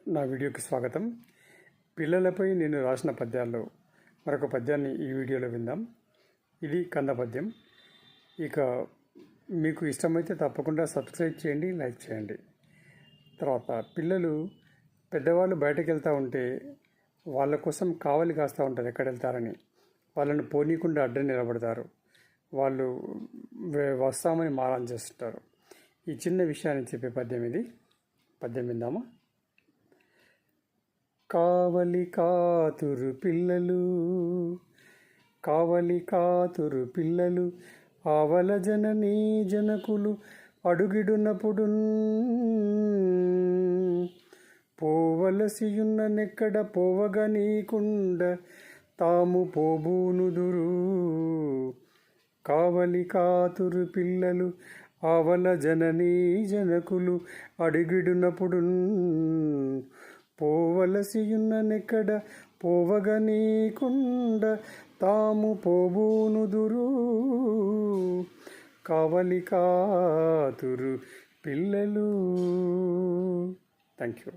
నా వీడియోకి స్వాగతం. పిల్లలపై నేను రాసిన పద్యాల్లో మరొక పద్యాన్ని ఈ వీడియోలో విందాం. ఇది కంద పద్యం. ఇక మీకు ఇష్టమైతే తప్పకుండా సబ్స్క్రైబ్ చేయండి, లైక్ చేయండి. తర్వాత పిల్లలు పెద్దవాళ్ళు బయటకు వెళ్తూ ఉంటే వాళ్ళ కోసం కావలి కాస్తూ ఉంటారు ఎక్కడ వెళ్తారని. వాళ్ళని పోనీకుండా అడ్డం నిలబడతారు. వాళ్ళు వస్తామని మారం చేస్తుంటారు. ఈ చిన్న విషయాన్ని చెప్పే పద్యం ఇది. పద్యం విందామా? కావలి కాతురు పిల్లలు, కావలి కాతురు పిల్లలు, ఆవల జననీ జనకులు అడుగిడునప్పుడు పోవలసియున్న నెక్కడ పోవగ నీకుండ తాము పోబూనుదురు. కావలి కాతురు పిల్లలు, ఆవల జననీ జనకులు అడుగిడునప్పుడు పోవలసియున్న నెక్కడ పోవగ నీకుండ తాము పోబూనుదురు. కావలి కాతురు పిల్లలు. Thank you.